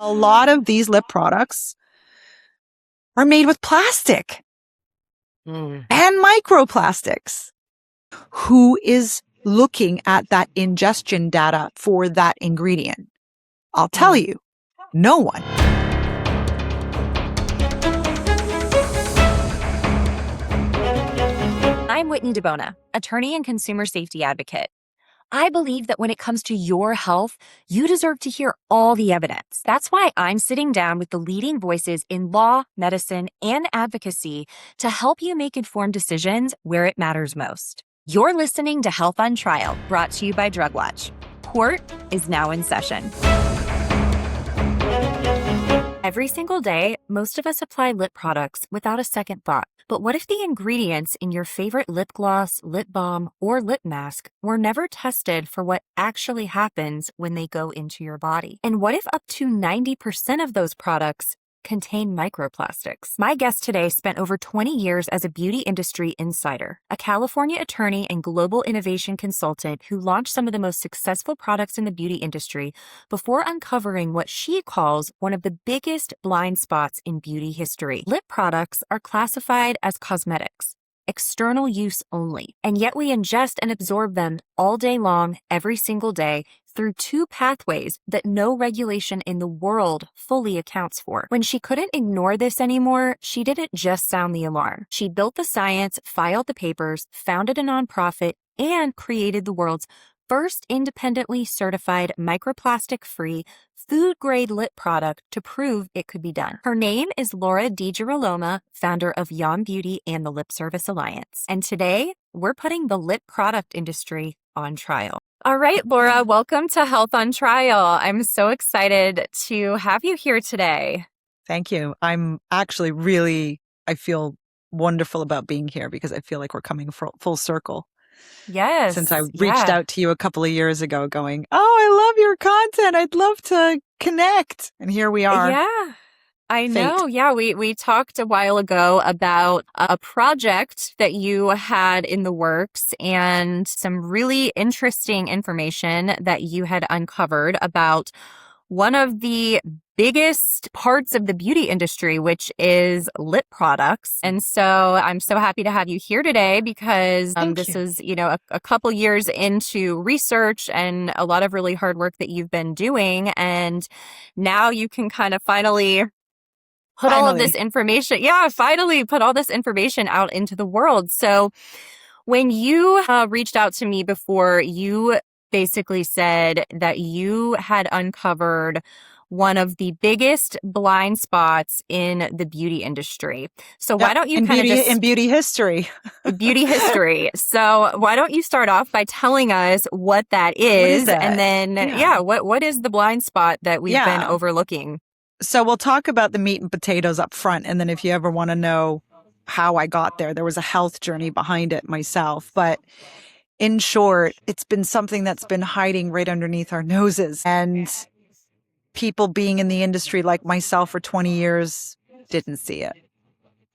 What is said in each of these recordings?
A lot of these lip products are made with plastic and microplastics. Who is looking at that ingestion data for that ingredient? I'll tell you, no one. I'm Whitney Di Bona, attorney and consumer safety advocate. I believe that when it comes to your health, you deserve to hear all the evidence. That's why I'm sitting down with the leading voices in law, medicine, and advocacy to help you make informed decisions where it matters most. You're listening to Health on Trial, brought to you by Drug Watch. Court is now in session. Every single day, most of us apply lip products without a second thought. But what if the ingredients in your favorite lip gloss, lip balm, or lip mask were never tested for what actually happens when they go into your body? And what if up to 90% of those products contain microplastics? My guest today spent over 20 years as a beauty industry insider, a California attorney and global innovation consultant who launched some of the most successful products in the beauty industry before uncovering what she calls one of the biggest blind spots in beauty history. Lip products are classified as cosmetics, external use only, and yet we ingest and absorb them all day long, every single day, through two pathways that no regulation in the world fully accounts for. When she couldn't ignore this anymore, she didn't just sound the alarm. She built the science, filed the papers, founded a nonprofit, and created the world's first independently certified microplastic-free food-grade lip product to prove it could be done. Her name is Laura DiGirolamo, founder of YOM Beauty and the Lip Service Alliance. And today, we're putting the lip product industry on trial. All right, Laura, welcome to Health on Trial. I'm so excited to have you here today. Thank you. I'm actually I feel wonderful about being here because I feel like we're coming full circle. Yes. Since I reached out to you a couple of years ago going, oh, I love your content. I'd love to connect. And here we are. Yeah. I know. Fate. Yeah, we talked a while ago about a project that you had in the works and some really interesting information that you had uncovered about one of the biggest parts of the beauty industry, which is lip products. And so I'm so happy to have you here today because this is, a couple years into research and a lot of really hard work that you've been doing. And now you can kind of finally put all of this information. Yeah, finally put all this information out into the world. So when you reached out to me before, you basically said that you had uncovered one of the biggest blind spots in the beauty industry. So why don't you in beauty history? Beauty history. So why don't you start off by telling us what that is, and then what is the blind spot that we've been overlooking? So we'll talk about the meat and potatoes up front. And then if you ever want to know how I got there was a health journey behind it myself. But in short, it's been something that's been hiding right underneath our noses. And people being in the industry like myself for 20 years didn't see it.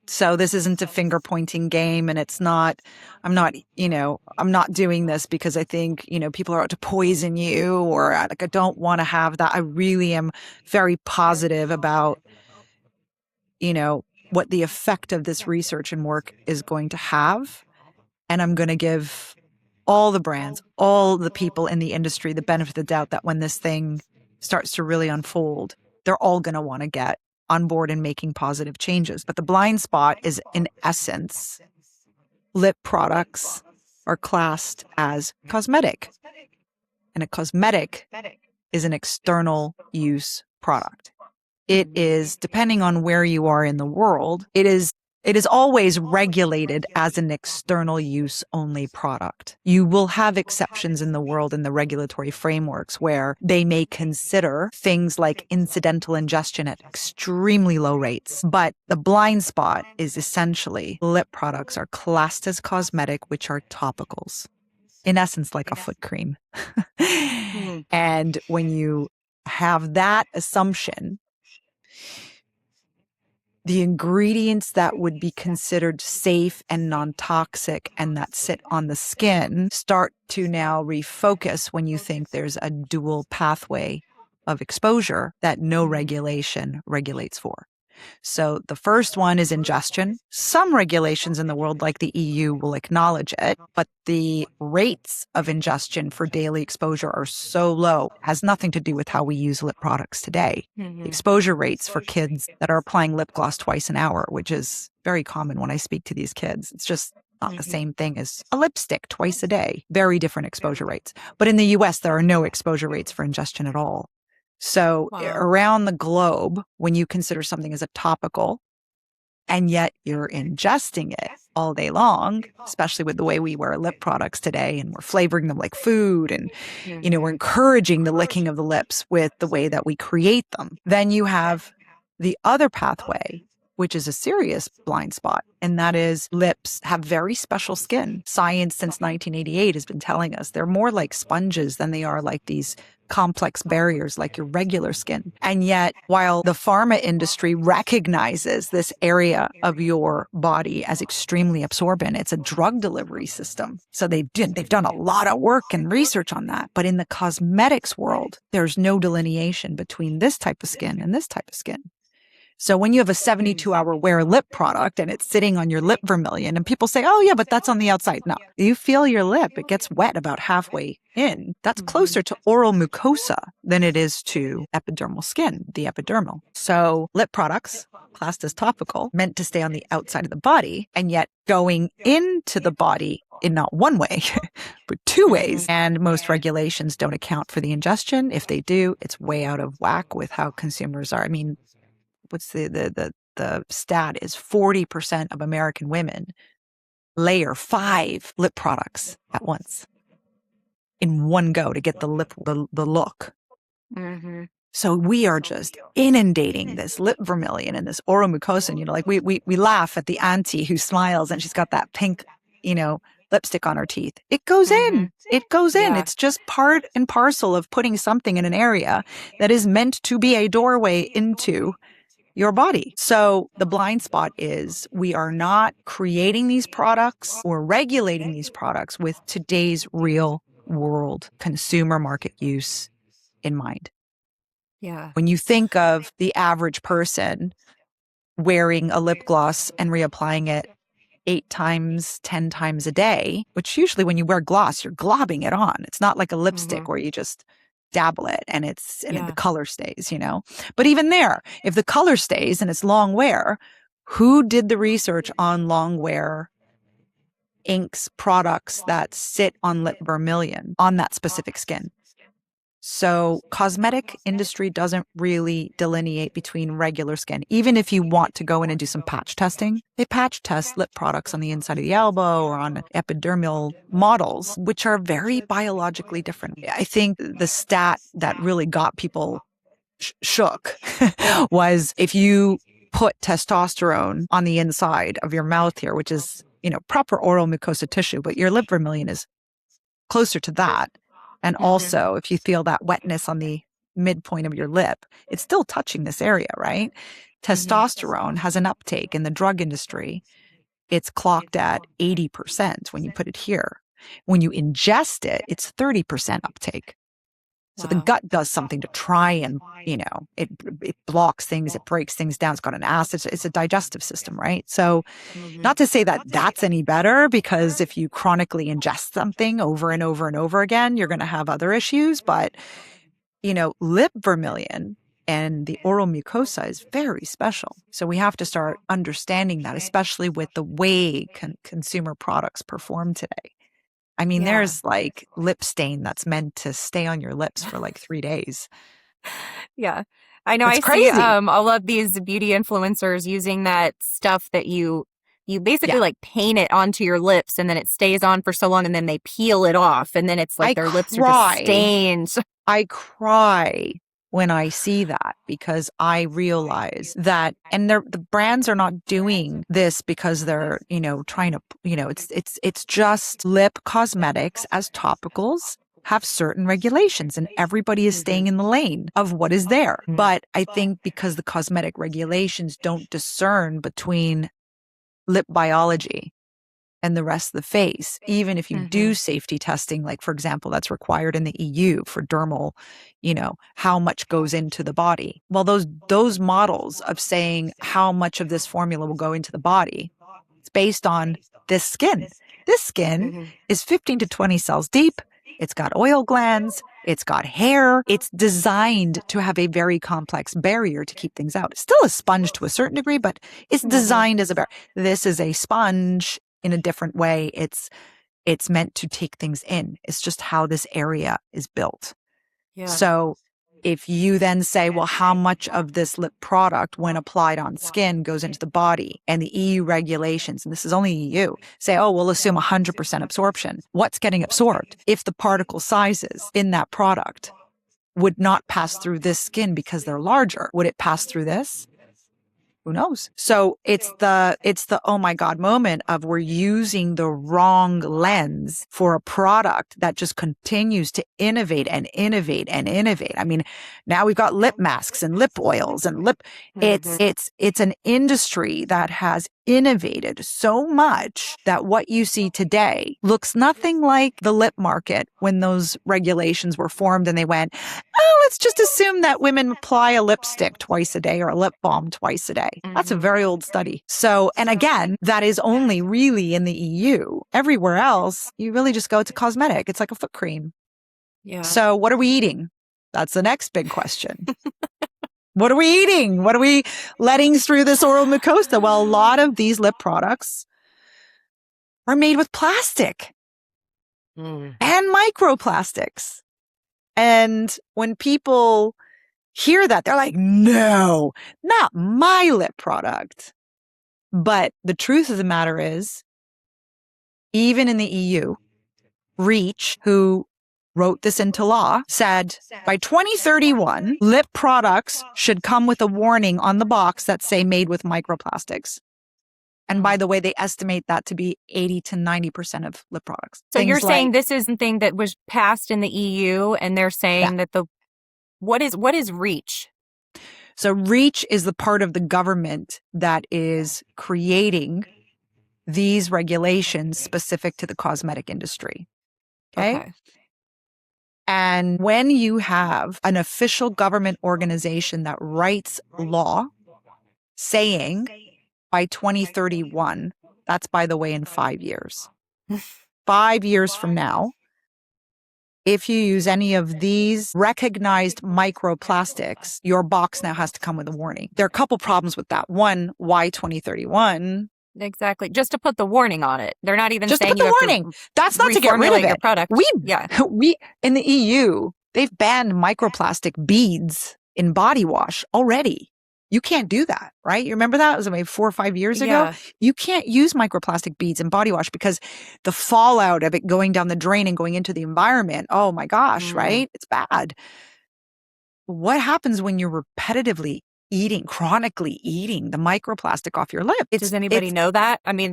So this isn't a finger pointing game, and I'm not doing this because I think, people are out to poison you or I don't want to have that. I really am very positive about, what the effect of this research and work is going to have. And I'm going to give all the brands, all the people in the industry, the benefit of the doubt that when this thing starts to really unfold, they're all going to want to get on board and making positive changes. But the blind spot is, in essence, lip products are classed as cosmetic. And a cosmetic is an external use product. It is, depending on where you are in the world, it is always regulated as an external use only product. You will have exceptions in the world in the regulatory frameworks where they may consider things like incidental ingestion at extremely low rates. But the blind spot is essentially lip products are classed as cosmetic, which are topicals. In essence, like a foot cream. And when you have that assumption, the ingredients that would be considered safe and non-toxic and that sit on the skin start to now refocus when you think there's a dual pathway of exposure that no regulation regulates for. So the first one is ingestion. Some regulations in the world, like the EU, will acknowledge it, but the rates of ingestion for daily exposure are so low. It has nothing to do with how we use lip products today. The exposure rates for kids that are applying lip gloss twice an hour, which is very common when I speak to these kids. It's just not the same thing as a lipstick twice a day. Very different exposure rates. But in the US, there are no exposure rates for ingestion at all. So around the globe, when you consider something as a topical, and yet you're ingesting it all day long, especially with the way we wear lip products today, and we're flavoring them like food, and we're encouraging the licking of the lips with the way that we create them, then you have the other pathway, which is a serious blind spot, and that is lips have very special skin. Science since 1988 has been telling us they're more like sponges than they are like these complex barriers like your regular skin. And yet, while the pharma industry recognizes this area of your body as extremely absorbent, it's a drug delivery system. So they've done a lot of work and research on that. But in the cosmetics world, there's no delineation between this type of skin and this type of skin. So when you have a 72-hour wear lip product and it's sitting on your lip vermilion and people say, oh yeah, but that's on the outside. No, you feel your lip. It gets wet about halfway in. That's closer to oral mucosa than it is to epidermal skin, the epidermal. So lip products, classed as topical, meant to stay on the outside of the body, and yet going into the body in not one way, but two ways. And most regulations don't account for the ingestion. If they do, it's way out of whack with how consumers are. I mean, what's the stat is 40% of American women layer 5 lip products at once in one go to get the look. So we are just inundating this lip vermilion and this oral mucosa. Like we laugh at the auntie who smiles and she's got that pink, lipstick on her teeth. It goes in. It goes in. It's just part and parcel of putting something in an area that is meant to be a doorway into your body. So the blind spot is we are not creating these products or regulating these products with today's real world consumer market use in mind. Yeah. When you think of the average person wearing a lip gloss and reapplying it 8 times, 10 times a day, which usually when you wear gloss, you're globbing it on. It's not like a lipstick where you just dabble it and the color stays, But even there, if the color stays and it's long wear, who did the research on long wear inks products that sit on lip vermilion on that specific skin? So cosmetic industry doesn't really delineate between regular skin. Even if you want to go in and do some patch testing, they patch test lip products on the inside of the elbow or on epidermal models, which are very biologically different. I think the stat that really got people shook was if you put testosterone on the inside of your mouth here, which is, proper oral mucosa tissue, but your lip vermilion is closer to that. And also, if you feel that wetness on the midpoint of your lip, it's still touching this area, right? Testosterone has an uptake in the drug industry. It's clocked at 80% when you put it here. When you ingest it, it's 30% uptake. So the gut does something to try and, it blocks things, it breaks things down. It's got an acid. It's a digestive system, right? So not to say that that's any better, because if you chronically ingest something over and over and over again, you're going to have other issues. But, lip vermilion and the oral mucosa is very special. So we have to start understanding that, especially with the way consumer products perform today. I mean, there's like lip stain that's meant to stay on your lips for like 3 days. Yeah. I know. It's I see crazy. all of these beauty influencers using that stuff that you basically like paint it onto your lips and then it stays on for so long and then they peel it off and then it's like their lips are just stained. I cry when I see that, because I realize that, and the brands are not doing this because they're, trying to, it's just lip cosmetics as topicals have certain regulations and everybody is staying in the lane of what is there. But I think because the cosmetic regulations don't discern between lip biology and the rest of the face, even if you do safety testing, like, for example, that's required in the EU for dermal, how much goes into the body. Well, those models of saying how much of this formula will go into the body, it's based on this skin. This skin is 15 to 20 cells deep. It's got oil glands. It's got hair. It's designed to have a very complex barrier to keep things out. It's still a sponge to a certain degree, but it's designed as a barrier. This is a sponge in a different way. It's meant to take things in. It's just how this area is built. Yeah. So if you then say, well, how much of this lip product when applied on skin goes into the body, and the EU regulations, and this is only EU, say, oh, we'll assume 100% absorption. What's getting absorbed? If the particle sizes in that product would not pass through this skin because they're larger, would it pass through this? Who knows? So it's the oh my God moment of we're using the wrong lens for a product that just continues to innovate and innovate and innovate. I mean, now we've got lip masks and lip oils and it's an industry that has innovated so much that what you see today looks nothing like the lip market when those regulations were formed and they went, oh, let's just assume that women apply a lipstick twice a day or a lip balm twice a day. That's a very old study. So, and again, that is only really in the EU. Everywhere else, you really just go to cosmetic. It's like a foot cream. Yeah. So what are we eating? That's the next big question. What are we eating? What are we letting through this oral mucosa? Well, a lot of these lip products are made with plastic and microplastics. And when people hear that, they're like, no, not my lip product. But the truth of the matter is, even in the EU, REACH, who wrote this into law, said by 2031, lip products should come with a warning on the box that say made with microplastics. And by the way, they estimate that to be 80 to 90% of lip products. So you're saying this is something that was passed in the EU, and they're saying that what is REACH? So REACH is the part of the government that is creating these regulations specific to the cosmetic industry. Okay. And when you have an official government organization that writes law saying by 2031, that's, by the way, in 5 years. 5 years from now, if you use any of these recognized microplastics, your box now has to come with a warning. There are a couple problems with that. one, why 2031? Exactly. Just to put the warning on it. They're not even just saying to put the warning. That's not to get rid of it. Your product. We in the EU, they've banned microplastic beads in body wash already. You can't do that, right? You remember that? It was maybe 4 or 5 years ago. Yeah. You can't use microplastic beads in body wash because the fallout of it going down the drain and going into the environment, oh my gosh, right? It's bad. What happens when you're repetitively chronically eating the microplastic off your lip? Does anybody know that? I mean,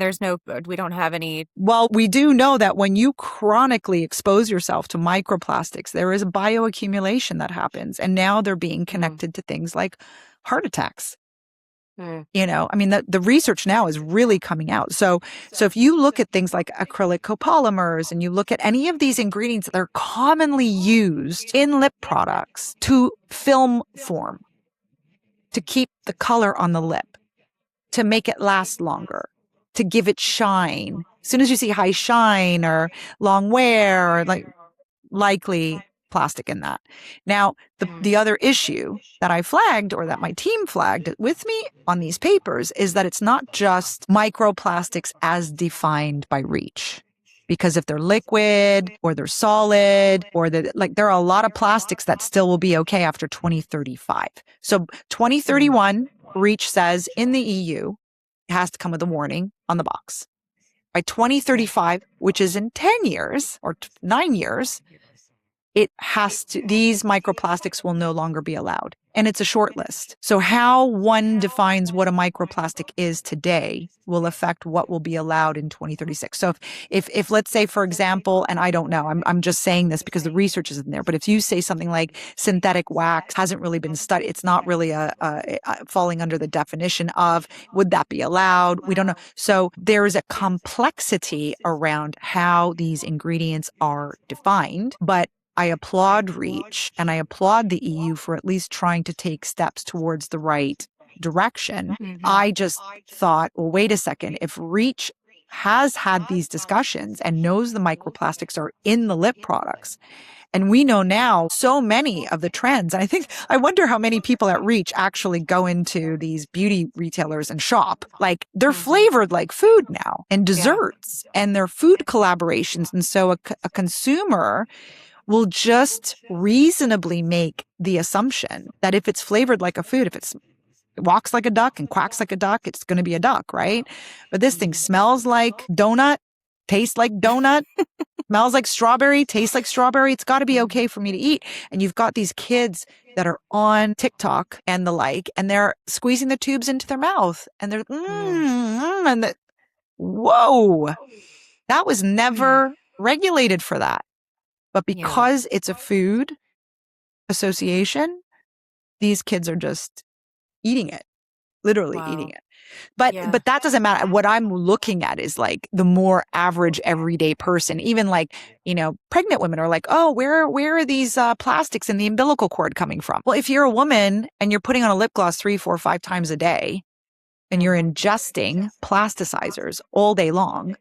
we don't have any. Well, we do know that when you chronically expose yourself to microplastics, there is a bioaccumulation that happens. And now they're being connected to things like heart attacks. I mean, the research now is really coming out. So if you look at things like acrylic copolymers and you look at any of these ingredients that are commonly used in lip products to film form, to keep the color on the lip, to make it last longer, to give it shine. As soon as you see high shine or long wear, or likely plastic in that. Now, the other issue that I flagged, or that my team flagged with me on these papers, is that it's not just microplastics as defined by REACH. Because if they're liquid or they're solid or there are a lot of plastics that still will be okay after 2035. So 2031, REACH says in the EU, it has to come with a warning on the box. By 2035, which is in 10 years or 9 years, these microplastics will no longer be allowed. And it's a short list. So how one defines what a microplastic is today will affect what will be allowed in 2036. So if let's say, for example, and I don't know, I'm just saying this because the research isn't there, but if you say something like synthetic wax hasn't really been studied, it's not really falling under the definition of, would that be allowed? We don't know. So there is a complexity around how these ingredients are defined, but I applaud REACH and I applaud the EU for at least trying to take steps towards the right direction. I just thought, well, wait a second. If REACH has had these discussions and knows the microplastics are in the lip products, and we know now so many of the trends, and I wonder how many people at REACH actually go into these beauty retailers and shop. Like, they're flavored like food now, and desserts, and they're food collaborations. And so a consumer will just reasonably make the assumption that if it's flavored like a food, if it walks like a duck and quacks like a duck, it's going to be a duck, right? But this thing smells like donut, tastes like donut, smells like strawberry, tastes like strawberry. It's got to be okay for me to eat. And you've got these kids that are on TikTok and the like, and they're squeezing the tubes into their mouth, and they're whoa, that was never regulated for that. But because it's a food association, these kids are just eating it, literally eating it. But that doesn't matter. What I'm looking at is like the more average everyday person, even like, pregnant women are like, oh, where are these plastics in the umbilical cord coming from? Well, if you're a woman and you're putting on a lip gloss 3, 4, 5 times a day and you're ingesting plasticizers all day long,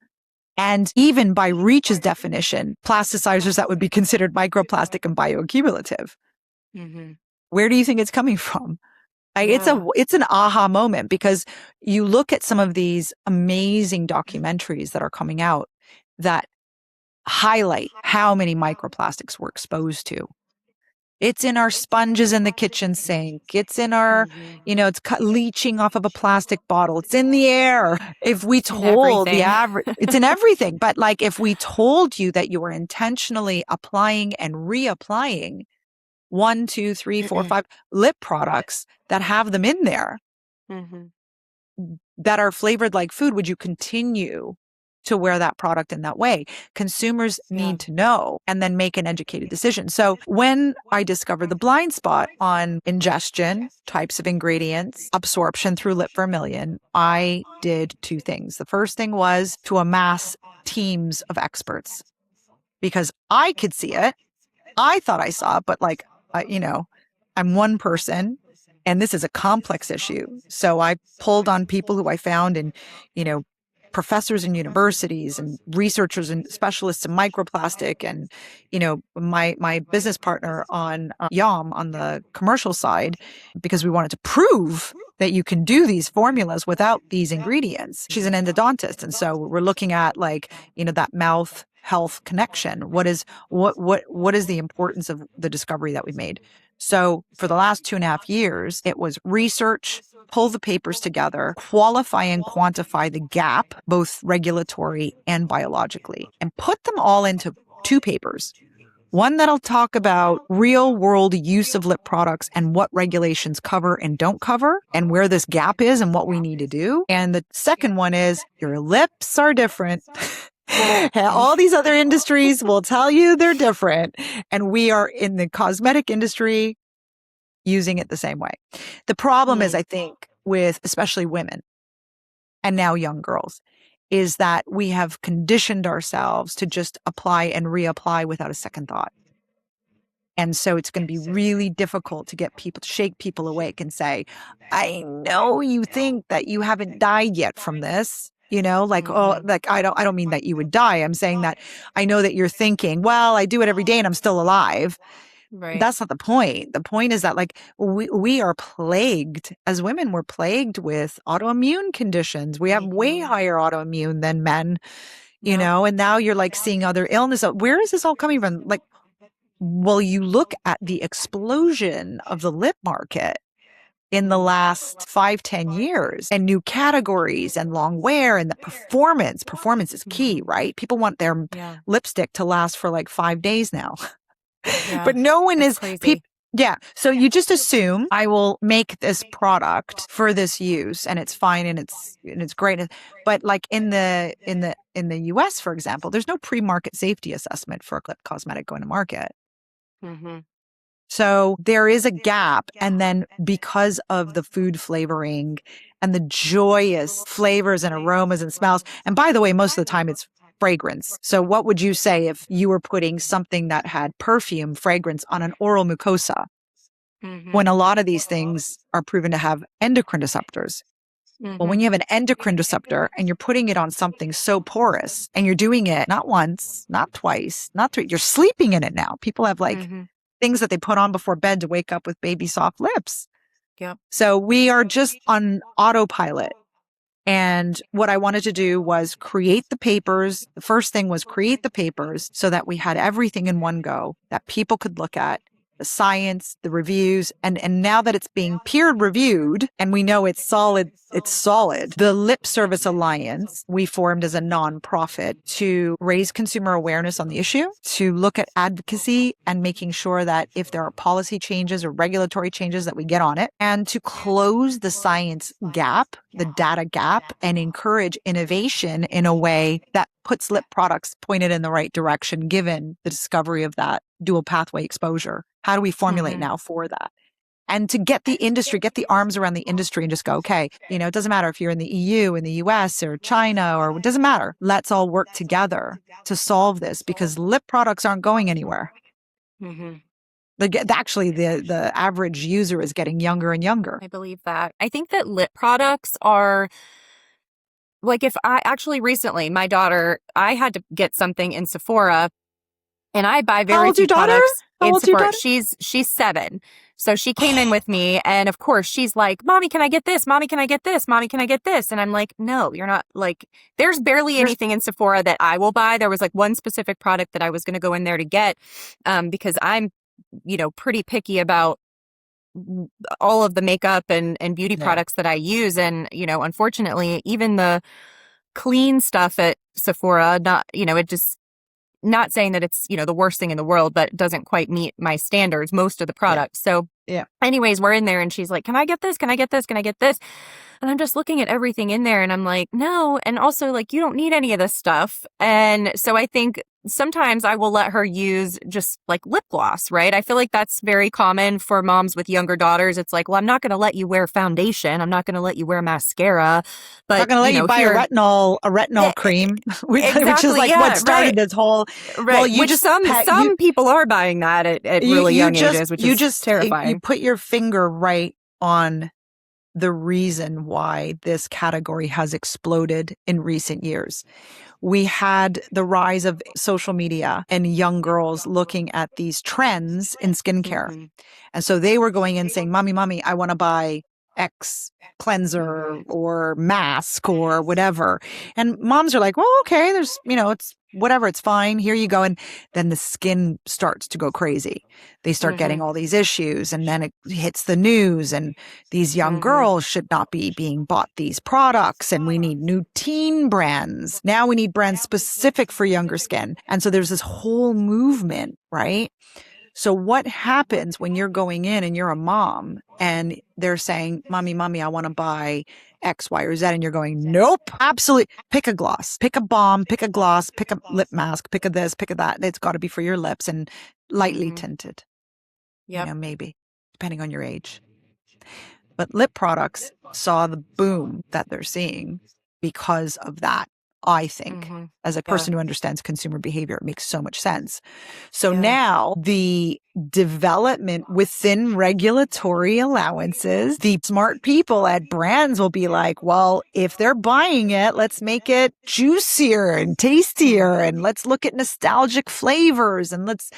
and even by REACH's definition, plasticizers that would be considered microplastic and bioaccumulative. Where do you think it's coming from? It's an aha moment, because you look at some of these amazing documentaries that are coming out that highlight how many microplastics we're exposed to. It's in our sponges in the kitchen sink. It's in our, it's leaching off of a plastic bottle. It's in the air. If we told the average, it's in everything. But like, if we told you that you were intentionally applying and reapplying 1, 2, 3, 4, 5 lip products that have them in there that are flavored like food, would you continue to wear that product in that way? Consumers need to know and then make an educated decision. So when I discovered the blind spot on ingestion, types of ingredients, absorption through lip vermilion, I did 2 things. The first thing was to amass teams of experts, because I could see it. I thought I saw it, but like, I'm one person and this is a complex issue. So I pulled on people who I found in, professors in universities and researchers and specialists in microplastic, and my business partner on YOM on the commercial side, because we wanted to prove that you can do these formulas without these ingredients. She's an endodontist, and so we're looking at that mouth health connection. What is the importance of the discovery that we made? So for the last 2.5 years, it was research, pull the papers together, qualify and quantify the gap, both regulatory and biologically, and put them all into 2 papers. One that'll talk about real world use of lip products and what regulations cover and don't cover, and where this gap is and what we need to do. And the second one is, your lips are different. All these other industries will tell you they're different. And we are in the cosmetic industry using it the same way. The problem is, I think, with especially women and now young girls, is that we have conditioned ourselves to just apply and reapply without a second thought. And so it's going to be really difficult to get people to shake people awake and say, I know you think that you haven't died yet from this. I don't mean that you would die. I'm saying that I know that you're thinking, well, I do it every day and I'm still alive. Right. That's not the point. The point is that we are plagued as women. We're plagued with autoimmune conditions. We have way higher autoimmune than men, and now you're seeing other illness. Where is this all coming from? Well, you look at the explosion of the lip market in the last 5-10 years, and new categories and long wear, and the performance. Performance is key, right? People want their lipstick to last for 5 days now. Yeah. But no one That's is crazy. yeah. So you just assume I will make this product for this use and it's fine and it's great. But like in the US, for example, there's no pre-market safety assessment for a lip cosmetic going to market. Mm-hmm. So there is a gap. And then because of the food flavoring and the joyous flavors and aromas and smells, and by the way, most of the time it's fragrance. So what would you say if you were putting something that had perfume fragrance on an oral mucosa Mm-hmm. when a lot of these things are proven to have endocrine receptors? Well, when you have an endocrine receptor and you're putting it on something so porous and you're doing it not once, not twice, not three, you're sleeping in it now. People have like things that they put on before bed to wake up with baby soft lips. Yep. So we are just on autopilot. And what I wanted to do was create the papers. The first thing was create the papers so that we had everything in one go that people could look at, the science, the reviews. And now that it's being peer reviewed and we know it's solid. The Lip Service Alliance, we formed as a nonprofit to raise consumer awareness on the issue, to look at advocacy and making sure that if there are policy changes or regulatory changes that we get on it, and to close the science gap, the data gap, and encourage innovation in a way that puts lip products pointed in the right direction, given the discovery of that dual pathway exposure. How do we formulate now for that? And to get the industry, get the arms around the industry and just go, okay, it doesn't matter if you're in the EU, in the US or China, or it doesn't matter. Let's all work together to solve this because lip products aren't going anywhere. Actually, the average user is getting younger and younger. I believe that. I think that lip products are like, if I actually recently, my daughter, I had to get something in Sephora. And I buy very few products in Sephora. She's 7. So she came in with me, and of course she's like, "Mommy, can I get this? Mommy, can I get this? Mommy, can I get this?" And I'm like, "No, you're not." Like, there's barely anything in Sephora that I will buy. There was like one specific product that I was going to go in there to get, because I'm, pretty picky about all of the makeup and beauty products that I use. And, unfortunately, even the clean stuff at Sephora, it just, not saying that it's, the worst thing in the world, but it doesn't quite meet my standards, most of the products. So anyways, we're in there and she's like, "Can I get this? Can I get this? Can I get this?" And I'm just looking at everything in there and I'm like, no. And also, like, you don't need any of this stuff. And so I think sometimes I will let her use just like lip gloss, right? I feel like that's very common for moms with younger daughters. It's like, well, I'm not going to let you wear foundation. I'm not going to let you wear mascara. But I'm not going to let you buy a retinol cream, which is like what started this whole. Right. Well, you which just some people are buying that at really young ages, which is just terrifying. You put your finger right on the reason why this category has exploded in recent years. We had the rise of social media and young girls looking at these trends in skincare. And so they were going in saying, Mommy, I want to buy X cleanser or mask or whatever. And moms are like, well, okay, there's, it's whatever, it's fine. Here you go. And then the skin starts to go crazy. They start getting all these issues and then it hits the news and these young girls should not be being bought these products. And we need new teen brands. Now we need brands specific for younger skin. And so there's this whole movement, right? So what happens when you're going in and you're a mom and they're saying, Mommy, I want to buy X, Y, or Z. And you're going, nope, absolutely. Pick a gloss, pick a balm, pick a gloss, pick a lip mask, pick a this, pick a that. It's got to be for your lips and lightly tinted. Maybe, depending on your age. But lip products saw the boom that they're seeing because of that. I think as a person who understands consumer behavior, it makes so much sense. So now the development within regulatory allowances, the smart people at brands will be like, well, if they're buying it, let's make it juicier and tastier and let's look at nostalgic flavors and let's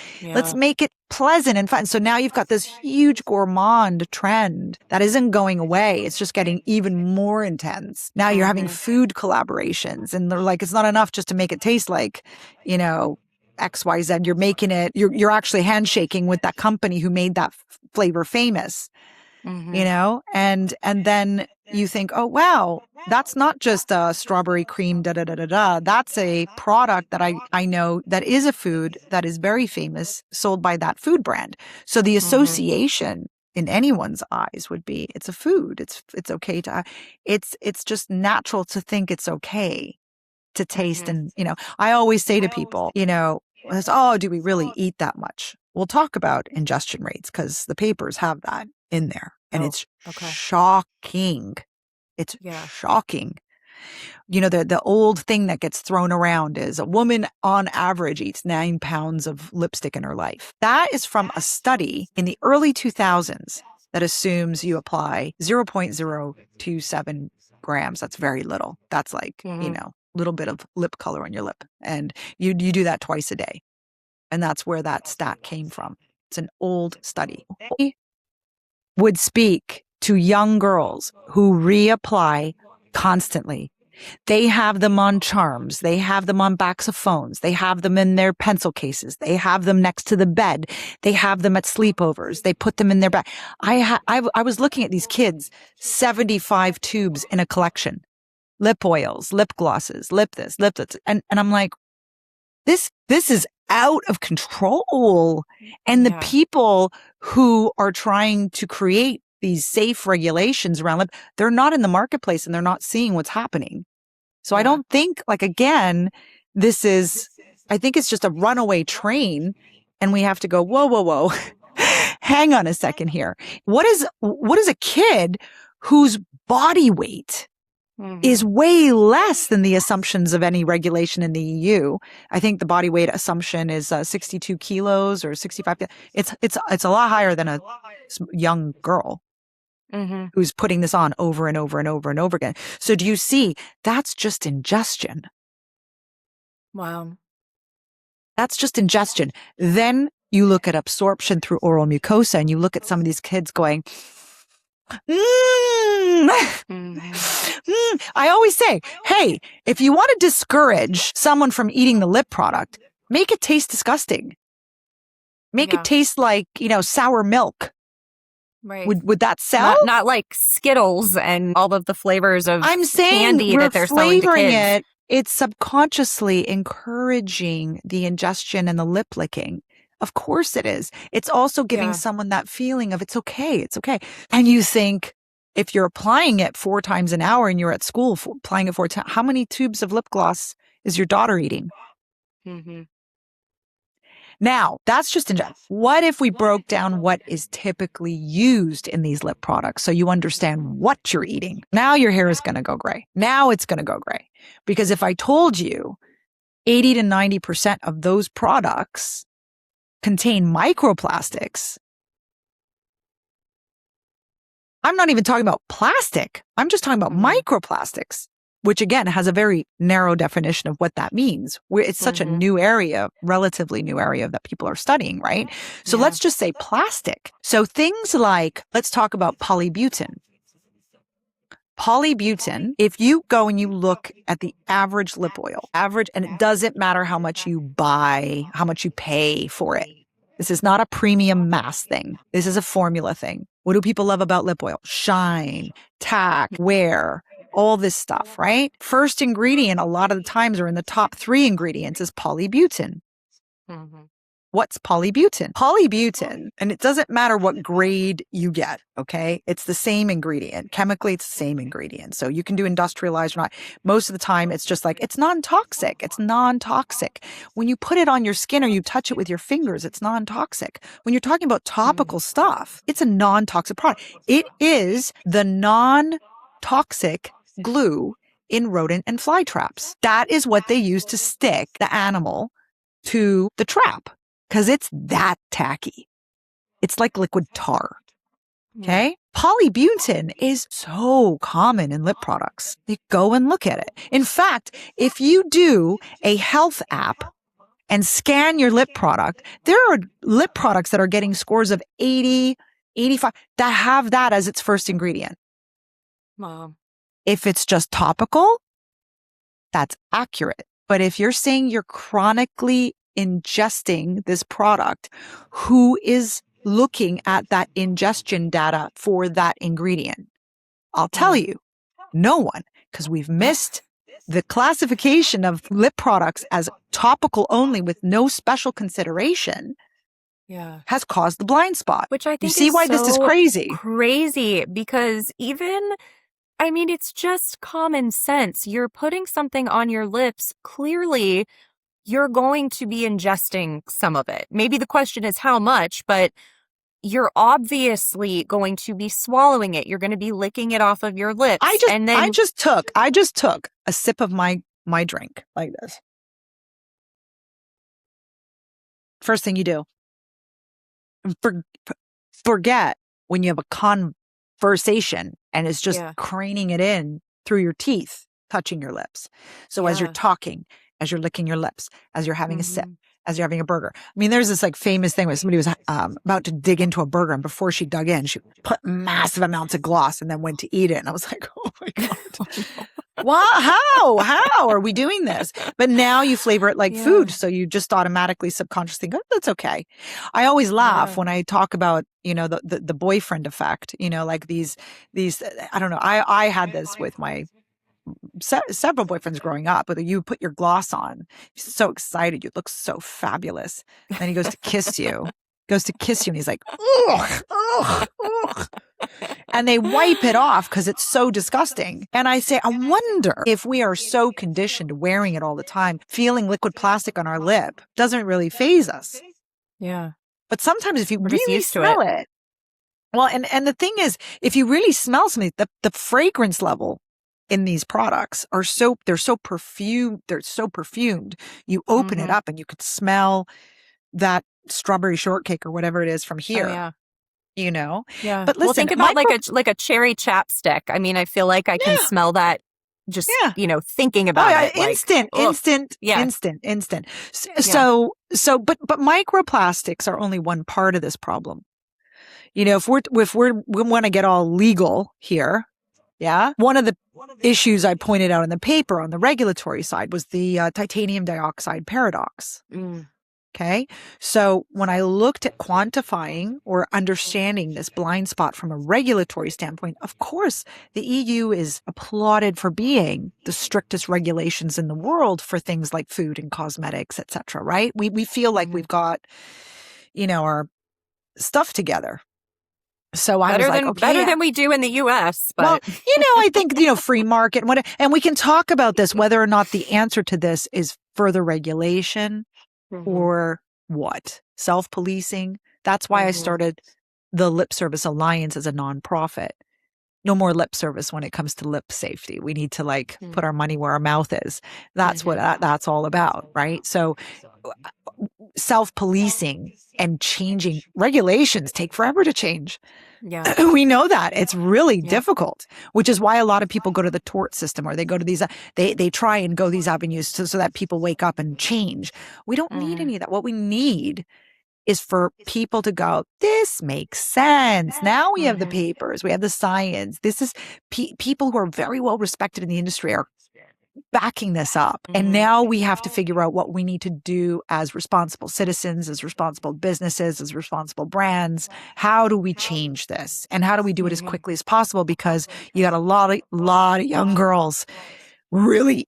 make it pleasant and fun. So now you've got this huge gourmand trend that isn't going away. It's just getting even more intense. Now you're having food collaborations and they're like, it's not enough just to make it taste like, XYZ. You're making it, you're actually handshaking with that company who made that flavor famous, and then you think, oh, wow, that's not just a strawberry cream, da da da da da. That's a product that I know that is a food that is very famous, sold by that food brand. So the association in anyone's eyes would be it's a food. It's okay to it's just natural to think it's okay to taste. And I always say to people, oh, do we really eat that much? We'll talk about ingestion rates because the papers have that in there, and it's shocking. It's shocking. The old thing that gets thrown around is a woman on average eats 9 pounds of lipstick in her life. That is from a study in the early 2000s that assumes you apply 0.027 grams. That's very little. That's like, little bit of lip color on your lip. And you do that twice a day. And that's where that stat came from. It's an old study. I would speak to young girls who reapply constantly. They have them on charms. They have them on backs of phones. They have them in their pencil cases. They have them next to the bed. They have them at sleepovers. They put them in their bag. I was looking at these kids, 75 tubes in a collection. Lip oils, lip glosses, lip this, lip that. And I'm like, this is out of control. And the people who are trying to create these safe regulations around lip, they're not in the marketplace and they're not seeing what's happening. So I don't think, again, I think it's just a runaway train, and we have to go, whoa. Hang on a second here. What is a kid whose body weight is way less than the assumptions of any regulation in the EU? I think the body weight assumption is 62 kilos or 65. It's a lot higher than a young girl who's putting this on over and over and over and over again. So do you see? That's just ingestion. Wow. That's just ingestion. Then you look at absorption through oral mucosa, and you look at some of these kids going, I always say, hey, if you want to discourage someone from eating the lip product, make it taste disgusting. Make it taste like, sour milk. Right. Would that sell? Not like Skittles and all of the flavors of I'm saying candy that they're selling to kids. It's subconsciously encouraging the ingestion and the lip licking. Of course it is. It's also giving someone that feeling of it's okay. And you think, if you're applying it 4 times an hour and you're at school applying it 4 times, how many tubes of lip gloss is your daughter eating? Now, that's just what if we broke down what is typically used in these lip products so you understand what you're eating? Now your hair is going to go gray. Now it's going to go gray. Because if I told you 80 to 90% of those products contain microplastics, I'm not even talking about plastic. I'm just talking about microplastics, which again has a very narrow definition of what that means. It's such a new area, relatively new area that people are studying, right? So let's just say plastic. So things like, let's talk about polybutene. Polybutene, if you go and you look at the average lip oil, and it doesn't matter how much you buy, how much you pay for it. This is not a premium mass thing. This is a formula thing. What do people love about lip oil? Shine, tack, wear, all this stuff, right? First ingredient, a lot of the times, or in the top 3 ingredients, is polybutene. What's polybutene? Polybutene, and it doesn't matter what grade you get, okay? It's the same ingredient. Chemically, it's the same ingredient. So you can do industrialized or not. Most of the time, it's just like, it's non-toxic. It's non-toxic. When you put it on your skin or you touch it with your fingers, it's non-toxic. When you're talking about topical stuff, it's a non-toxic product. It is the non-toxic glue in rodent and fly traps. That is what they use to stick the animal to the trap. Because it's that tacky. It's like liquid tar. Okay? Polybutene is so common in lip products. You go and look at it. In fact, if you do a health app and scan your lip product, there are lip products that are getting scores of 80, 85 that have that as its first ingredient. Wow. If it's just topical, that's accurate. But if you're saying you're chronically ingesting this product, who is looking at that ingestion data for that ingredient? I'll tell you, no one, because we've missed the classification of lip products as topical only with no special consideration has caused the blind spot. Which I think you see is why this is so crazy. Crazy, because it's just common sense. You're putting something on your lips. Clearly, you're going to be ingesting some of it. Maybe the question is how much, but you're obviously going to be swallowing it. You're going to be licking it off of your lips. I just took a sip of my drink like this. First thing you do, forget when you have a conversation and it's just craning it in through your teeth, touching your lips. So as you're talking, as you're licking your lips, as you're having a sip, as you're having a burger. I mean, there's this like famous thing where somebody was about to dig into a burger, and before she dug in, she put massive amounts of gloss and then went to eat it. And I was like, oh my God. How are we doing this? But now you flavor it like food. So you just automatically subconsciously go, that's okay. I always laugh when I talk about, the boyfriend effect, like these, I don't know. I had this with my several boyfriends growing up, whether you put your gloss on, you're so excited, you look so fabulous. And then he goes to kiss you, and he's like, ugh, ugh, ugh. And they wipe it off because it's so disgusting. And I say, I wonder if we are so conditioned to wearing it all the time, feeling liquid plastic on our lip doesn't really faze us. Yeah. But sometimes if you really smell it, well, and the thing is, if you really smell something, the fragrance level in these products they're so perfumed. You open it up and you could smell that strawberry shortcake or whatever it is from here. Yeah. But listen, think about like a cherry chapstick. I mean, I feel like I can smell that just, thinking about it. Instant. But microplastics are only one part of this problem. If we want to get all legal here, one of the issues I pointed out in the paper on the regulatory side was the titanium dioxide paradox. Okay. So when I looked at quantifying or understanding this blind spot from a regulatory standpoint, of course, the EU is applauded for being the strictest regulations in the world for things like food and cosmetics, et cetera, right? We feel like we've got, our stuff together. So I was like, okay, better than we do in the U.S. But well, I think free market and we can talk about this, whether or not the answer to this is further regulation or what, self-policing. That's why I started the Lip Service Alliance as a nonprofit. No more lip service when it comes to lip safety. We need to put our money where our mouth is. That's what that's all about, right? So self-policing and changing regulations take forever to change. Yeah. We know that. It's really difficult, which is why a lot of people go to the tort system, or they go to these, they try and go these avenues so that people wake up and change. We don't need any of that. What we need is for people to go, this makes sense. Now we have the papers, we have the science. This is people who are very well respected in the industry are backing this up. And now we have to figure out what we need to do as responsible citizens, as responsible businesses, as responsible brands. How do we change this? And how do we do it as quickly as possible? Because you got a lot of young girls really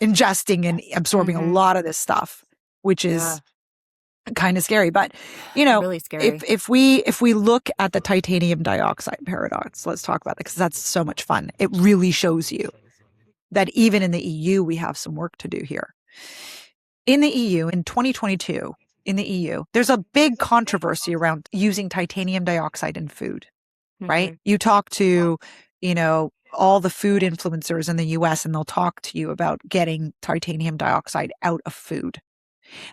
ingesting and absorbing a lot of this stuff, which is kind of scary. But, really scary. if we look at the titanium dioxide paradox, let's talk about that because that's so much fun. It really shows you that even in the EU, we have some work to do here. In the EU, in 2022, there's a big controversy around using titanium dioxide in food, right? You talk to, all the food influencers in the US, and they'll talk to you about getting titanium dioxide out of food.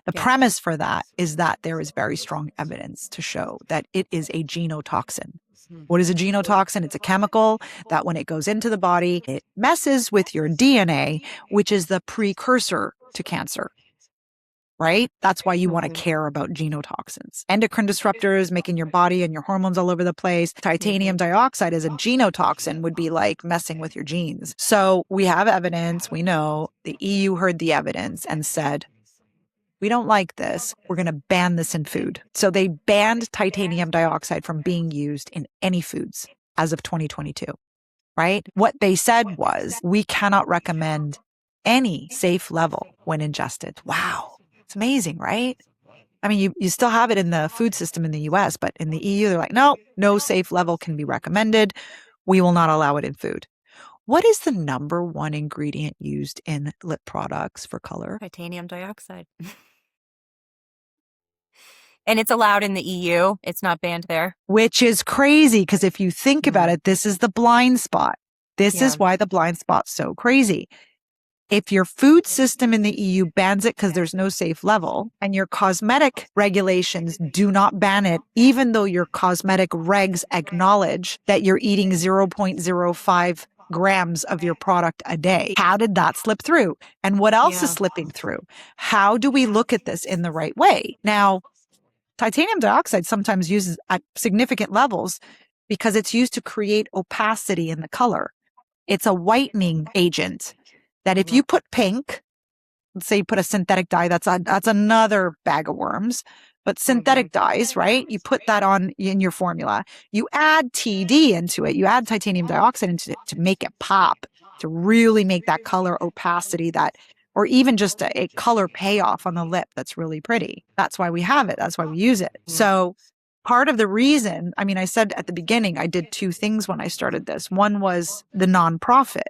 The premise for that is that there is very strong evidence to show that it is a genotoxin. What is a genotoxin? It's a chemical that when it goes into the body, it messes with your DNA, which is the precursor to cancer, right? That's why you want to care about genotoxins. Endocrine disruptors, making your body and your hormones all over the place. Titanium dioxide as a genotoxin would be like messing with your genes. So we have evidence. We know the EU heard the evidence and said, we don't like this. We're going to ban this in food. So they banned titanium dioxide from being used in any foods as of 2022. right? What they said was, we cannot recommend any safe level when ingested. Wow. It's amazing, right? I mean, you still have it in the food system in the US, but in the EU, they're like, no safe level can be recommended. We will not allow it in food. What is the number one ingredient used in lip products for color? Titanium dioxide. And it's allowed in the EU. It's not banned there. Which is crazy, because if you think about it, this is the blind spot. This is why the blind spot's so crazy. If your food system in the EU bans it because there's no safe level, and your cosmetic regulations do not ban it, even though your cosmetic regs acknowledge that you're eating 0.05 grams of your product a day, how did that slip through? And what else is slipping through? How do we look at this in the right way? Now, titanium dioxide sometimes uses at significant levels because it's used to create opacity in the color. It's a whitening agent that if you put pink, let's say you put a synthetic dye, that's another bag of worms. But synthetic dyes, right? You put that on in your formula. You add TD into it. You add titanium dioxide into it to make it pop, to really make that color opacity, or even just a color payoff on the lip that's really pretty. That's why we have it. That's why we use it. So part of the reason, I mean, I said at the beginning, I did two things when I started this. One was the nonprofit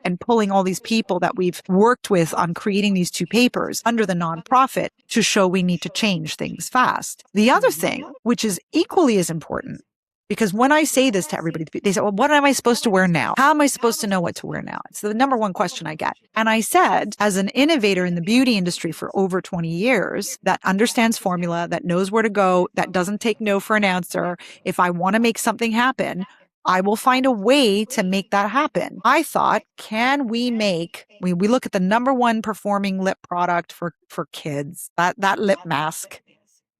and pulling all these people that we've worked with on creating these two papers under the nonprofit to show we need to change things fast. The other thing, which is equally as important, because when I say this to everybody, they say, well, what am I supposed to wear now? How am I supposed to know what to wear now? It's the number one question I get. And I said, as an innovator in the beauty industry for over 20 years, that understands formula, that knows where to go, that doesn't take no for an answer. If I want to make something happen, I will find a way to make that happen. I thought, can we look at the number one performing lip product for kids, that lip mask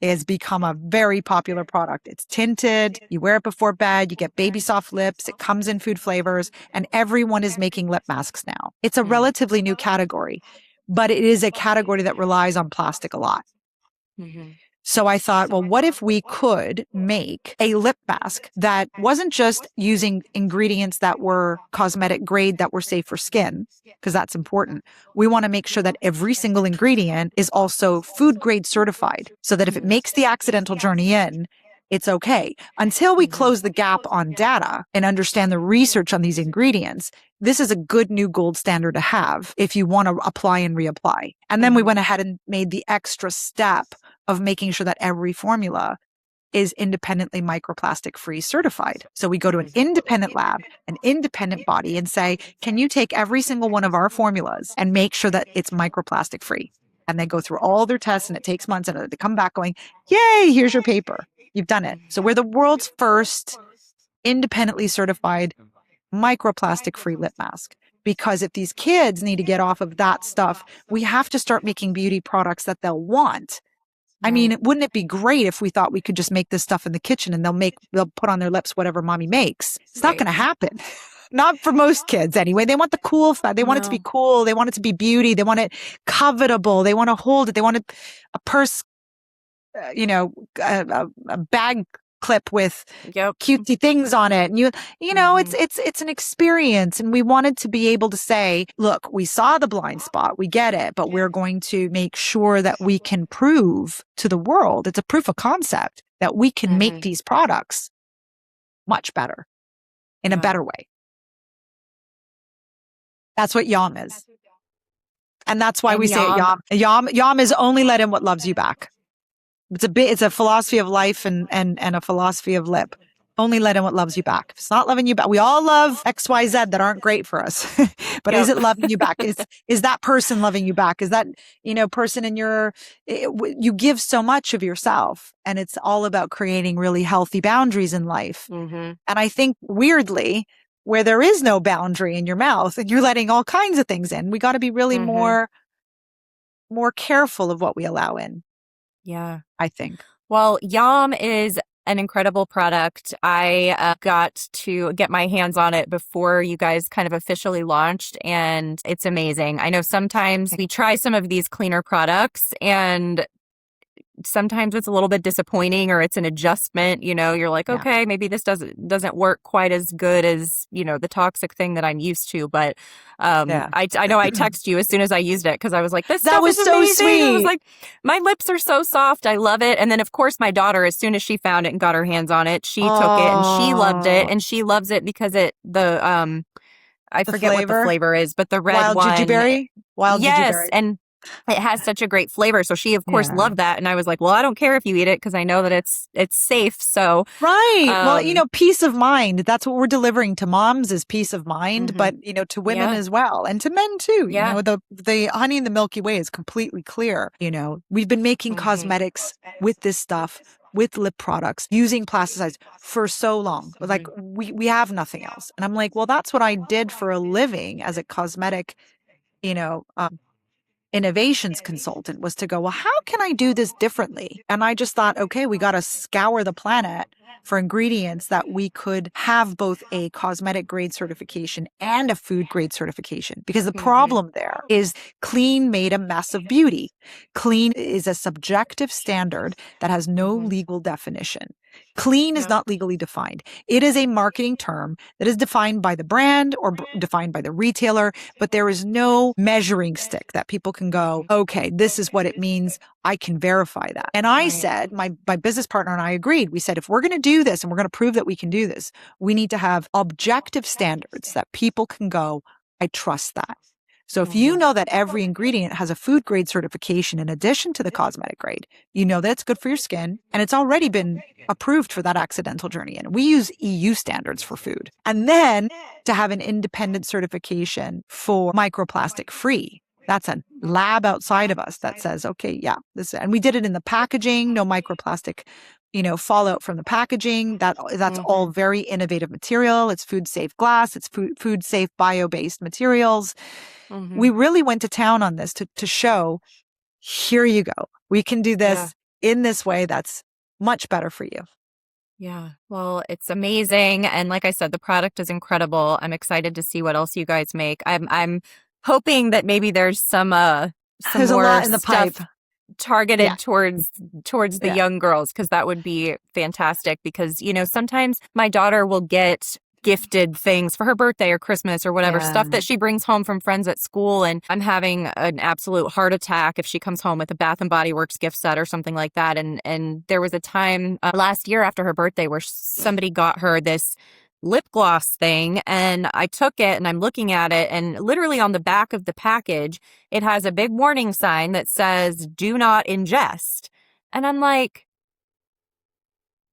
has become a very popular product. It's tinted. You wear it before bed. You get baby soft lips. It comes in food flavors, and everyone is making lip masks now. It's a relatively new category, but it is a category that relies on plastic a lot. So I thought, well, what if we could make a lip mask that wasn't just using ingredients that were cosmetic grade that were safe for skin, because that's important. We want to make sure that every single ingredient is also food grade certified, so that if it makes the accidental journey in, it's okay. Until we close the gap on data and understand the research on these ingredients, this is a good new gold standard to have if you want to apply and reapply. And then we went ahead and made the extra step of making sure that every formula is independently microplastic-free certified. So we go to an independent lab, an independent body, and say, can you take every single one of our formulas and make sure that it's microplastic-free? And they go through all their tests, and it takes months, and they come back going, yay, here's your paper. You've done it. So we're the world's first independently certified microplastic-free lip mask. Because if these kids need to get off of that stuff, we have to start making beauty products that they'll want. I mean, wouldn't it be great if we thought we could just make this stuff in the kitchen and they'll put on their lips whatever mommy makes? It's not going to happen. Not for most kids anyway. They want the cool stuff. They want it to be cool. They want it to be beauty. They want it covetable. They want to hold it. They want a purse, a bag clip with cutesy things on it. And it's an experience. And we wanted to be able to say, look, we saw the blind spot. We get it, but we're going to make sure that we can prove to the world, it's a proof of concept, that we can make these products much better in a better way. That's what YOM is. And that's why we say YOM. YOM is only let in what loves you back. It's a philosophy of life and a philosophy of lip. Only let in what loves you back. If it's not loving you back, we all love XYZ that aren't great for us. But is it loving you back? Is that person loving you back? Is that, person you give so much of yourself, and it's all about creating really healthy boundaries in life. And I think weirdly, where there is no boundary in your mouth and you're letting all kinds of things in, we got to be really more careful of what we allow in. Yeah. I think. Well, YOM is an incredible product. I got to get my hands on it before you guys kind of officially launched, and it's amazing. I know sometimes we try some of these cleaner products and sometimes it's a little bit disappointing or it's an adjustment, you're like, Yeah. okay, maybe this doesn't work quite as good as, the toxic thing that I'm used to. But Yeah. I know I text you as soon as I used it because I was like, this That stuff was is so amazing. I was sweet. like, my lips are so soft. I love it. And then of course my daughter, as soon as she found it and got her hands on it, she took it and she loved it. Oh, And she loves it because I the forget what the flavor. flavor is, but the red Wild one. jujube. Wild Yes. jujube. And it has such a great flavor. So she, of course, Yeah. loved that. And I was like, well, I don't care if you eat it because I know that it's safe. So, Right. Well, um, peace of mind. That's what we're delivering to moms is peace of mind, mhm. but to women Yeah. as well and to men too. Yeah. The honey in the Milky Way is completely clear. We've been making Mhm. cosmetics with this stuff, with lip products, using plasticides for so long. Like we have nothing else. And I'm like, well, that's what I did for a living as a cosmetic, you know, um, innovations consultant was to go, well, how can I do this differently? And I just thought, okay, we got to scour the planet for ingredients that we could have both a cosmetic grade certification and a food grade certification. Because the problem there is clean made a mess of beauty. Clean is a subjective standard that has no legal definition. Clean is not legally defined. It is a marketing term that is defined by the brand or defined by the retailer, but there is no measuring stick that people can go, okay, this is what it means. I can verify that. And I said, my business partner and I agreed. We said, if we're going to do this and we're going to prove that we can do this, we need to have objective standards that people can go, I trust that. So if you know that every ingredient has a food grade certification in addition to the cosmetic grade, you know that it's good for your skin and it's already been approved for that accidental journey. And we use EU standards for food. And then to have an independent certification for microplastic free. That's a lab outside of us that says, okay, yeah, this, and we did it in the packaging, no microplastic, fallout from the packaging. That's all very innovative material. It's food safe glass. It's food safe bio-based materials. We really went to town on this to show, here you go. We can do this in this way that's much better for you. Yeah. Well, it's amazing. And like I said, the product is incredible. I'm excited to see what else you guys make. I'm hoping that maybe there's some There's a more lot in the stuff pipe. targeted Yeah. towards the Yeah. young girls, because that would be fantastic. Because, sometimes my daughter will get gifted things for her birthday or Christmas or whatever, stuff that she brings home from friends at school. And I'm having an absolute heart attack if she comes home with a Bath and Body Works gift set or something like that. And there was a time last year after her birthday where somebody got her this lip gloss thing, and I took it and I'm looking at it, and literally on the back of the package, it has a big warning sign that says, do not ingest. And I'm like,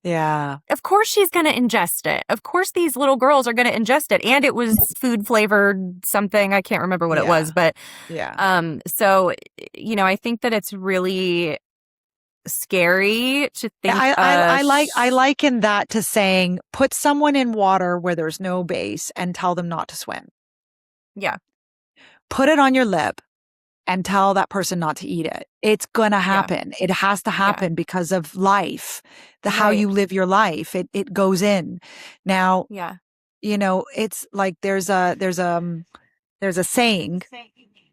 Yeah. of course she's going to ingest it. Of course these little girls are going to ingest it. And it was food flavored something. I can't remember what it was, but so, I think that it's really scary to think I liken that to saying, put someone in water where there's no base and tell them not to swim. Yeah. Put it on your lip and tell that person not to eat it. It's going to happen. It has to happen because of life, how you live your life. It goes in. Now, it's like there's a saying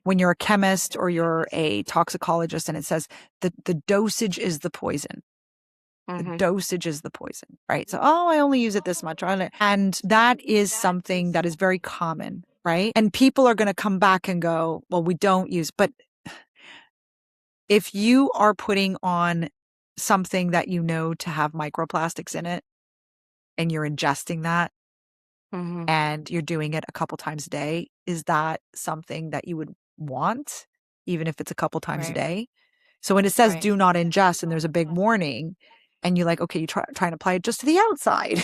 when you're a chemist or you're a toxicologist, and it says the dosage is the poison. The dosage is the poison, right? So, I only use it this much. And that is something that is very common, right? And people are going to come back and go, well, we don't use, but if you are putting on something that to have microplastics in it and you're ingesting that and you're doing it a couple times a day, is that something that you would want, even if it's a couple times a day? So when it says do not ingest and there's a big warning, and you're like, okay, you try and apply it just to the outside.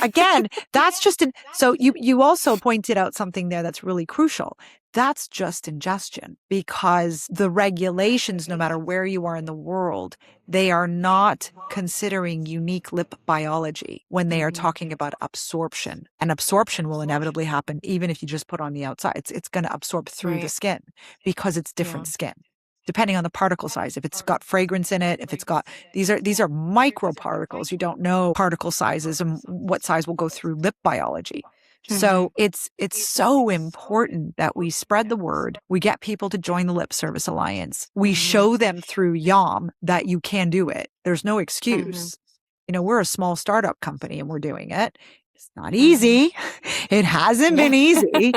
Again, that's just so you also pointed out something there that's really crucial. That's just ingestion, because the regulations, no matter where you are in the world, they are not considering unique lip biology when they are talking about absorption. And absorption will inevitably happen even if you just put on the outside. It's going to absorb through the skin because it's different skin, depending on the particle size. If it's got fragrance in it, if it's got, these are microparticles. You don't know particle sizes and what size will go through lip biology. So it's so important that we spread the word. We get people to join the Lip Service Alliance. We show them through YOM that you can do it. There's no excuse. You know, we're a small startup company and we're doing it. It's not easy. It hasn't been easy.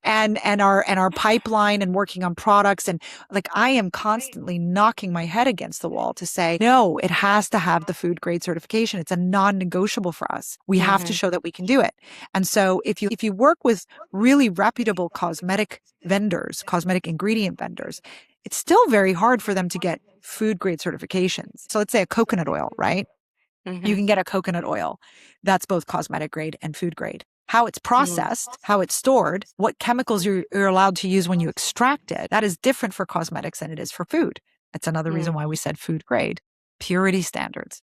And our pipeline and working on products, and like I am constantly knocking my head against the wall to say, no, it has to have the food grade certification. It's a non-negotiable for us. We have to show that we can do it. And so if you work with really reputable cosmetic vendors, cosmetic ingredient vendors, it's still very hard for them to get food grade certifications. So let's say a coconut oil, right? You can get a coconut oil that's both cosmetic grade and food grade. How it's processed, how it's stored, what chemicals you're allowed to use when you extract it, that is different for cosmetics than it is for food. That's another reason why we said food grade. Purity standards.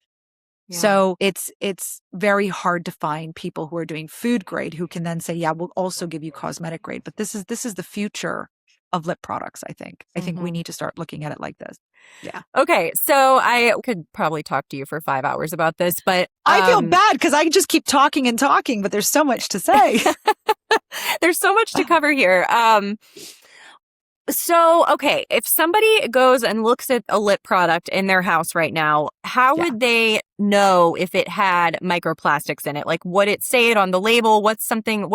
Yeah. So it's very hard to find people who are doing food grade who can then say, yeah, we'll also give you cosmetic grade. But this is the future of lip products, I think. I think we need to start looking at it like this. Yeah. Okay. So I could probably talk to you for 5 hours about this, but I feel bad because I just keep talking and talking, but there's so much to say. There's so much to cover here. So, okay, if somebody goes and looks at a lip product in their house right now, how would they know if it had microplastics in it? Like, would it say it on the label? What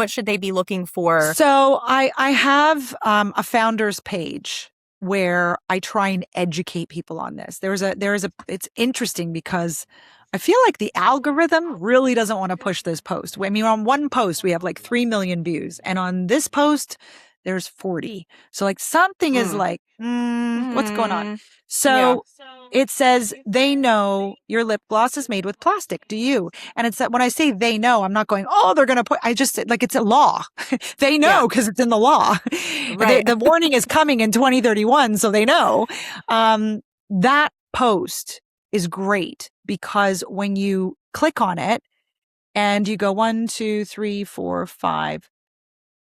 should they be looking for? So I have a founder's page where I try and educate people on this. It's interesting because I feel like the algorithm really doesn't want to push this post. I mean, on one post, we have like 3 million views. And on this post, there's 40. So like something is like, what's going on? So it says, they know your lip gloss is made with plastic. Do you? And it's that when I say they know, I'm not going, oh, they're going to put, I just like, it's a law. They know because it's in the law. Right. The warning is coming in 2031. So they know. That post is great because when you click on it and you go 1, 2, 3, 4, 5,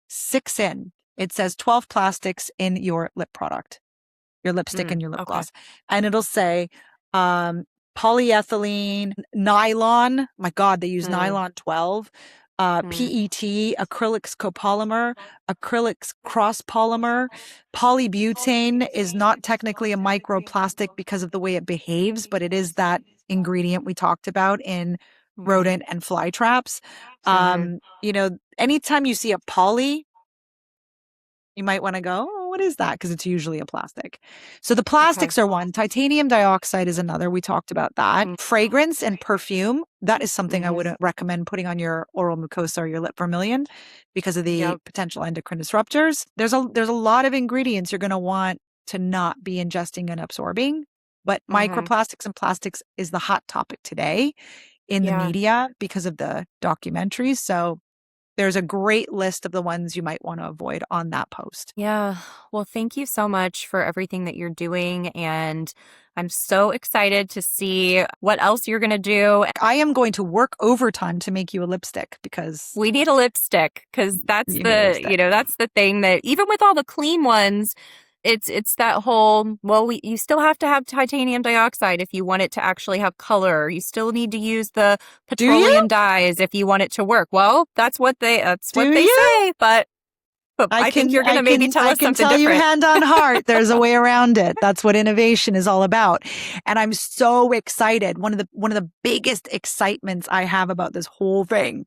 6 in, it says 12 plastics in your lip product, your lipstick and your lip gloss. And it'll say polyethylene, nylon. My God, they use nylon 12, PET, acrylics copolymer, acrylics cross polymer. Polybutane is not technically a microplastic because of the way it behaves, but it is that ingredient we talked about in rodent and fly traps. You know, anytime you see a poly, you might want to go, oh, what is that? Because it's usually a plastic. So the plastics are one. Titanium dioxide is another. We talked about that. Fragrance and perfume. That is something I wouldn't recommend putting on your oral mucosa or your lip vermilion because of the potential endocrine disruptors. There's a lot of ingredients you're going to want to not be ingesting and absorbing. But microplastics and plastics is the hot topic today in the media because of the documentaries. So there's a great list of the ones you might want to avoid on that post. Yeah. Well, thank you so much for everything that you're doing. And I'm so excited to see what else you're going to do. I am going to work overtime to make you a lipstick because we need a lipstick because that's that's the thing that even with all the clean ones, it's that whole, you still have to have titanium dioxide if you want it to actually have color. You still need to use the petroleum dyes if you want it to work. Well, that's what they say, but I think you're going to maybe tell us something different. I can tell you hand on heart, there's a way around it. That's what innovation is all about. And I'm so excited. One of the biggest excitements I have about this whole thing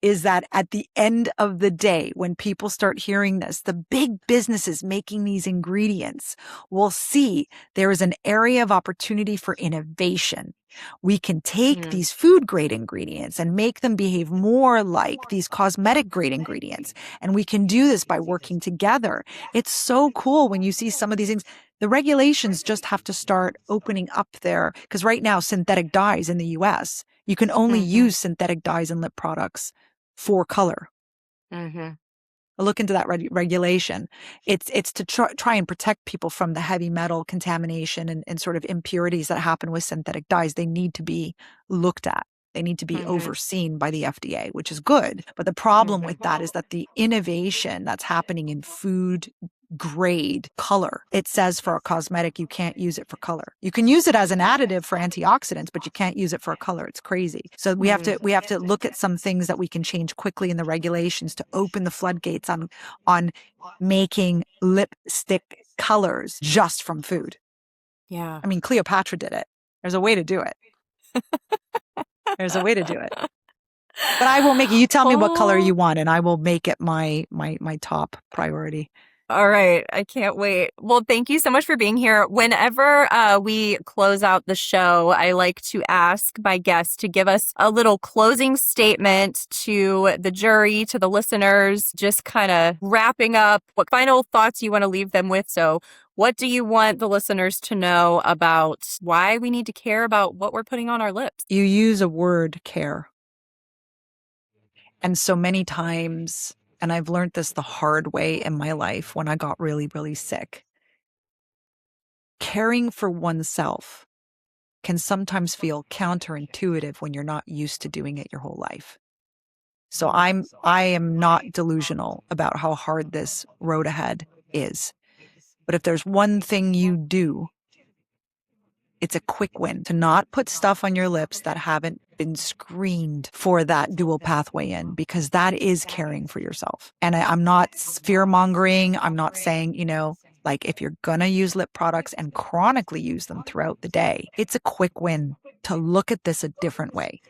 is that at the end of the day, when people start hearing this, the big businesses making these ingredients will see there is an area of opportunity for innovation. We can take these food grade ingredients and make them behave more like these cosmetic grade ingredients. And we can do this by working together. It's so cool when you see some of these things. The regulations just have to start opening up there because right now synthetic dyes in the US, you can only use synthetic dyes in lip products for color. Look into that regulation. It's to try and protect people from the heavy metal contamination and sort of impurities that happen with synthetic dyes. They need to be looked at. They need to be overseen by the FDA, which is good. But the problem with that is that the innovation that's happening in food grade color. It says for a cosmetic, you can't use it for color. You can use it as an additive for antioxidants, but you can't use it for a color. It's crazy. So we have to look at some things that we can change quickly in the regulations to open the floodgates on making lipstick colors just from food. Yeah. I mean, Cleopatra did it. There's a way to do it. There's a way to do it. But I will make it. You tell me what color you want, and I will make it my top priority. All right. I can't wait. Well, thank you so much for being here. Whenever we close out the show, I like to ask my guests to give us a little closing statement to the jury, to the listeners, just kind of wrapping up what final thoughts you want to leave them with. So what do you want the listeners to know about why we need to care about what we're putting on our lips? You use a word, care. And so many times, and I've learned this the hard way in my life when I got really, really sick, caring for oneself can sometimes feel counterintuitive when you're not used to doing it your whole life. So I am not delusional about how hard this road ahead is. But if there's one thing you do, it's a quick win to not put stuff on your lips that haven't been screened for that dual pathway in, because that is caring for yourself. And I'm not fear mongering. I'm not saying, like if you're going to use lip products and chronically use them throughout the day, it's a quick win to look at this a different way,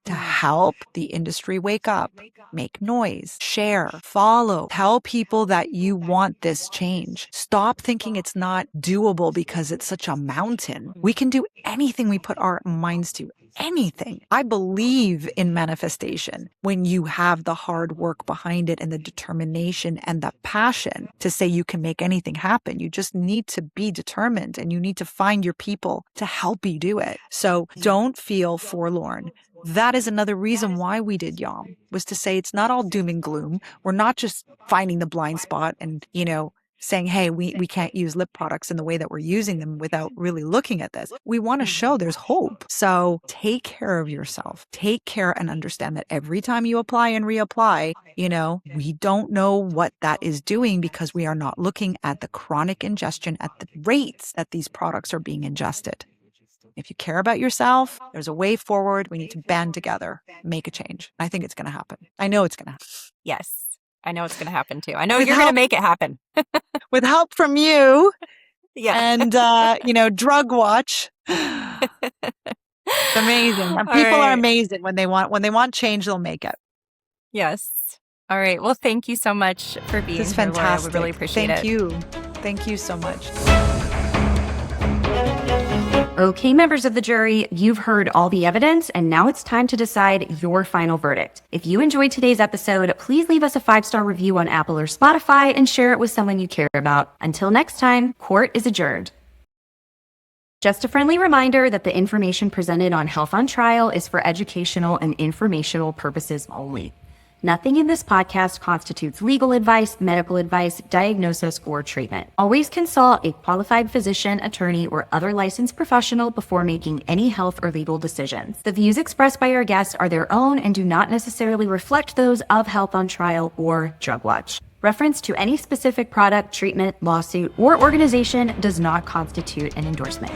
to help the industry wake up, make noise, share, follow, tell people that you want this change. Stop thinking it's not doable because it's such a mountain. We can do anything we put our minds to. Anything. I believe in manifestation when you have the hard work behind it and the determination and the passion to say you can make anything happen. You just need to be determined, and you need to find your people to help you do it. So don't feel forlorn. That is another reason why we did YOM, was to say it's not all doom and gloom. We're not just finding the blind spot and, saying, hey, we can't use lip products in the way that we're using them without really looking at this. We want to show there's hope. So take care of yourself. Take care and understand that every time you apply and reapply, we don't know what that is doing because we are not looking at the chronic ingestion at the rates that these products are being ingested. If you care about yourself, there's a way forward. We need to band together, make a change. I think it's going to happen. I know it's going to happen. Yes. I know it's going to happen too. I know you're going to make it happen. With help from you. Yeah. And, Drug Watch. It's amazing. And people are amazing. When they want change, they'll make it. Yes. All right. Well, thank you so much for being here. It's fantastic. Laura. We really appreciate it. Thank you. Thank you so much. Okay, members of the jury, you've heard all the evidence, and now it's time to decide your final verdict. If you enjoyed today's episode, please leave us a 5-star review on Apple or Spotify and share it with someone you care about. Until next time, court is adjourned. Just a friendly reminder that the information presented on Health on Trial is for educational and informational purposes only. Nothing in this podcast constitutes legal advice, medical advice, diagnosis, or treatment. Always consult a qualified physician, attorney, or other licensed professional before making any health or legal decisions. The views expressed by our guests are their own and do not necessarily reflect those of Health on Trial or Drug Watch. Reference to any specific product, treatment, lawsuit, or organization does not constitute an endorsement.